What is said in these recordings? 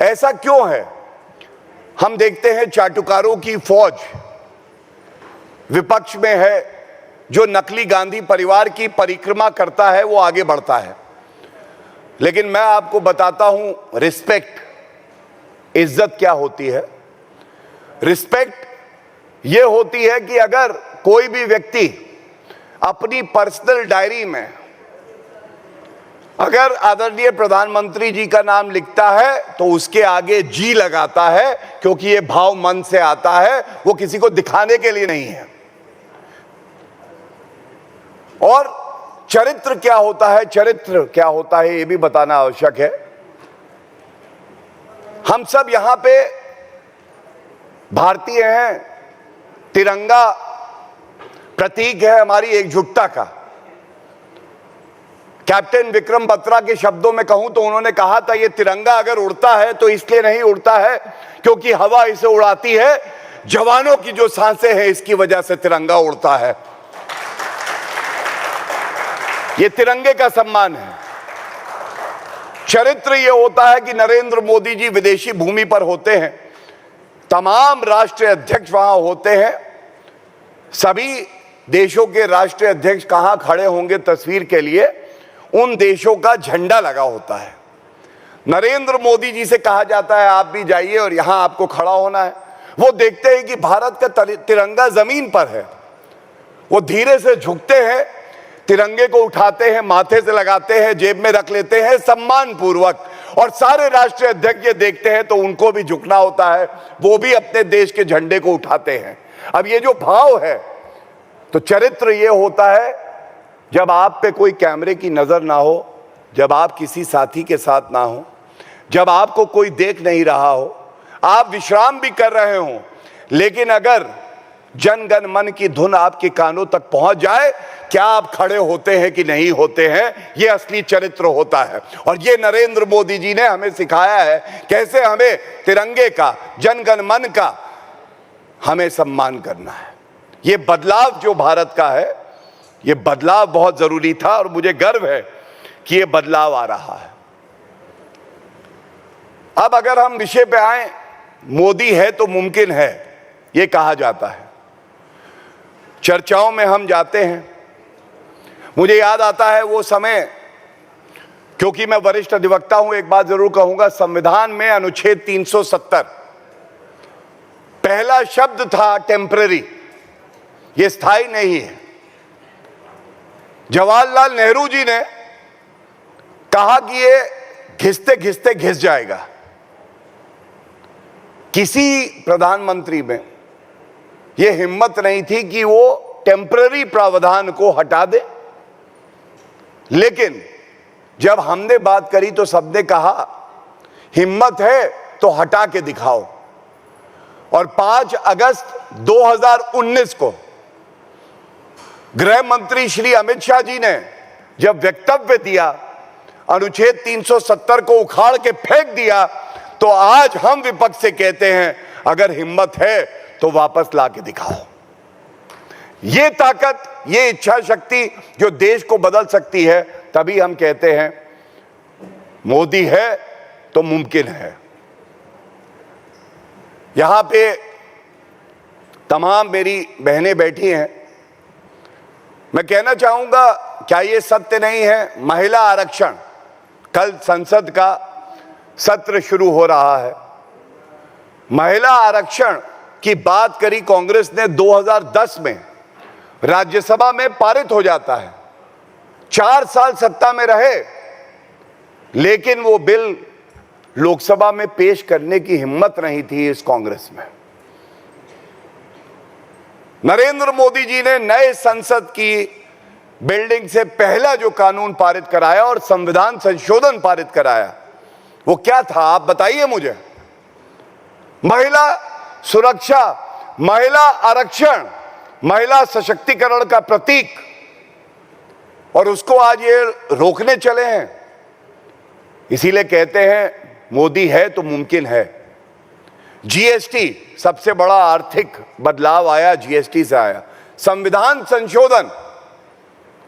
ऐसा क्यों है? हम देखते हैं चाटुकारों की फौज विपक्ष में है, जो नकली गांधी परिवार की परिक्रमा करता है वो आगे बढ़ता है। लेकिन मैं आपको बताता हूं रिस्पेक्ट, इज्जत क्या होती है। रिस्पेक्ट ये होती है कि अगर कोई भी व्यक्ति अपनी पर्सनल डायरी में अगर आदरणीय प्रधानमंत्री जी का नाम लिखता है तो उसके आगे जी लगाता है, क्योंकि ये भाव मन से आता है, वो किसी को दिखाने के लिए नहीं है। और चरित्र क्या होता है, चरित्र क्या होता है ये भी बताना आवश्यक है। हम सब यहां पे भारतीय हैं, तिरंगा प्रतीक है हमारी एकजुटता का। कैप्टन विक्रम बत्रा के शब्दों में कहूं तो उन्होंने कहा था ये तिरंगा अगर उड़ता है तो इसलिए नहीं उड़ता है क्योंकि हवा इसे उड़ाती है, जवानों की जो सांसें हैं इसकी वजह से तिरंगा उड़ता है। ये तिरंगे का सम्मान है। चरित्र ये होता है कि नरेंद्र मोदी जी विदेशी भूमि पर होते हैं, तमाम राष्ट्रीय अध्यक्ष वहां होते हैं, सभी देशों के राष्ट्रीय अध्यक्ष कहां खड़े होंगे तस्वीर के लिए, उन देशों का झंडा लगा होता है। नरेंद्र मोदी जी से कहा जाता है आप भी जाइए और यहां आपको खड़ा होना है। वो देखते हैं कि भारत का तिरंगा जमीन पर है, वो धीरे से झुकते हैं, तिरंगे को उठाते हैं, माथे से लगाते हैं, जेब में रख लेते हैं सम्मान पूर्वक। और सारे राष्ट्रीय अध्यक्ष ये देखते हैं तो उनको भी झुकना होता है, वो भी अपने देश के झंडे को उठाते हैं। अब ये जो भाव है, तो चरित्र ये होता है जब आप पे कोई कैमरे की नजर ना हो, जब आप किसी साथी के साथ ना हो, जब आपको कोई देख नहीं रहा हो, आप विश्राम भी कर रहे हो, लेकिन अगर जन गण मन की धुन आपके कानों तक पहुंच जाए, क्या आप खड़े होते हैं कि नहीं होते हैं, ये असली चरित्र होता है। और ये नरेंद्र मोदी जी ने हमें सिखाया है कैसे हमें तिरंगे का, जन गण मन का हमें सम्मान करना है। ये बदलाव जो भारत का है, ये बदलाव बहुत जरूरी था और मुझे गर्व है कि ये बदलाव आ रहा है। अब अगर हम विषय पे आए, मोदी है तो मुमकिन है, ये कहा जाता है, चर्चाओं में हम जाते हैं। मुझे याद आता है वो समय, क्योंकि मैं वरिष्ठ अधिवक्ता हूं, एक बात जरूर कहूंगा, संविधान में अनुच्छेद 370 पहला शब्द था टेम्पररी, ये स्थायी नहीं है। जवाहरलाल नेहरू जी ने कहा कि ये घिसते घिसते घिस जाएगा। किसी प्रधानमंत्री में ये हिम्मत नहीं थी कि वो टेम्पररी प्रावधान को हटा दे, लेकिन जब हमने बात करी तो सबने कहा हिम्मत है तो हटा के दिखाओ। और 5 अगस्त 2019 को गृह मंत्री श्री अमित शाह जी ने जब वक्तव्य दिया, अनुच्छेद 370 को उखाड़ के फेंक दिया, तो आज हम विपक्ष से कहते हैं अगर हिम्मत है तो वापस ला के दिखाओ। ये ताकत, ये इच्छा शक्ति जो देश को बदल सकती है, तभी हम कहते हैं मोदी है तो मुमकिन है। यहां पे तमाम मेरी बहनें बैठी हैं, मैं कहना चाहूंगा, क्या ये सत्य नहीं है? महिला आरक्षण, कल संसद का सत्र शुरू हो रहा है। महिला आरक्षण की बात करी कांग्रेस ने 2010 में, राज्यसभा में पारित हो जाता है। 4 साल सत्ता में रहे, लेकिन वो बिल लोकसभा में पेश करने की हिम्मत नहीं थी इस कांग्रेस में। नरेंद्र मोदी जी ने नए संसद की बिल्डिंग से पहला जो कानून पारित कराया और संविधान संशोधन पारित कराया, वो क्या था आप बताइए मुझे? महिला सुरक्षा, महिला आरक्षण, महिला सशक्तिकरण का प्रतीक, और उसको आज ये रोकने चले हैं। इसीलिए कहते हैं मोदी है तो मुमकिन है। जीएसटी, सबसे बड़ा आर्थिक बदलाव आया जीएसटी से आया। संविधान संशोधन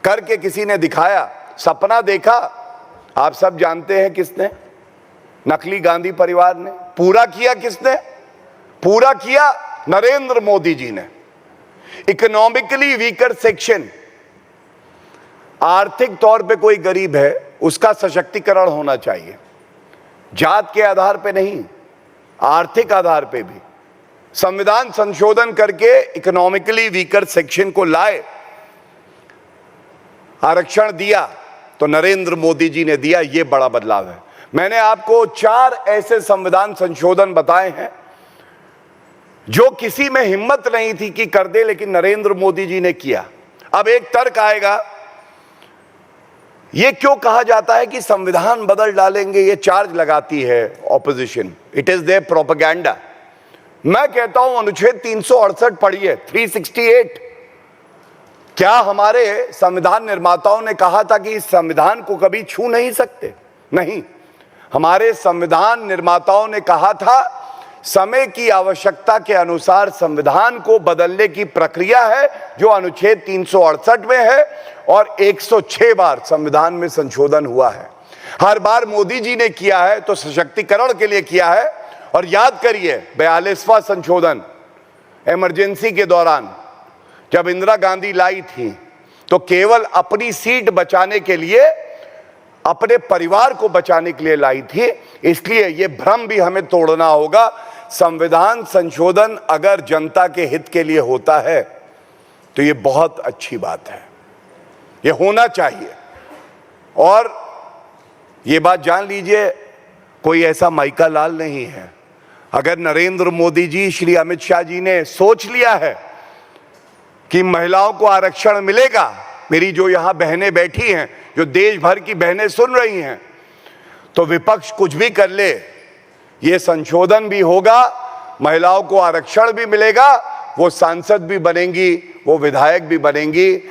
करके किसी ने दिखाया, सपना देखा, आप सब जानते हैं किसने? नकली गांधी परिवार ने। पूरा किया किसने? पूरा किया नरेंद्र मोदी जी ने। इकोनॉमिकली वीकर सेक्शन, आर्थिक तौर पे कोई गरीब है उसका सशक्तिकरण होना चाहिए, जात के आधार पे नहीं, आर्थिक आधार पे भी। संविधान संशोधन करके इकोनॉमिकली वीकर सेक्शन को लाए, आरक्षण दिया तो नरेंद्र मोदी जी ने दिया। यह बड़ा बदलाव है। मैंने आपको 4 ऐसे संविधान संशोधन बताए हैं जो किसी में हिम्मत नहीं थी कि कर दे, लेकिन नरेंद्र मोदी जी ने किया। अब एक तर्क आएगा, यह क्यों कहा जाता है कि संविधान बदल डालेंगे, यह चार्ज लगाती है opposition, it is their propaganda. मैं कहता हूं अनुच्छेद 368 पढ़िए, 368। क्या हमारे संविधान निर्माताओं ने कहा था कि इस संविधान को कभी छू नहीं सकते? नहीं, हमारे संविधान निर्माताओं ने कहा था समय की आवश्यकता के अनुसार संविधान को बदलने की प्रक्रिया है, जो अनुच्छेद 368 में है, और 106 बार संविधान में संशोधन हुआ है। हर बार मोदी जी ने किया है तो सशक्तिकरण के लिए किया है। और याद करिए 42वां संशोधन इमरजेंसी के दौरान जब इंदिरा गांधी लाई थी तो केवल अपनी सीट बचाने के लिए, अपने परिवार को बचाने के लिए लाई थी। इसलिए यह भ्रम भी हमें तोड़ना होगा। संविधान संशोधन अगर जनता के हित के लिए होता है तो यह बहुत अच्छी बात है, यह होना चाहिए। और यह बात जान लीजिए, कोई ऐसा माइका लाल नहीं है। अगर नरेंद्र मोदी जी, श्री अमित शाह जी ने सोच लिया है कि महिलाओं को आरक्षण मिलेगा, मेरी जो यहां बहनें बैठी हैं, जो देश भर की बहनें सुन रही हैं, तो विपक्ष कुछ भी कर ले, ये संशोधन भी होगा, महिलाओं को आरक्षण भी मिलेगा, वो सांसद भी बनेंगी, वो विधायक भी बनेंगी।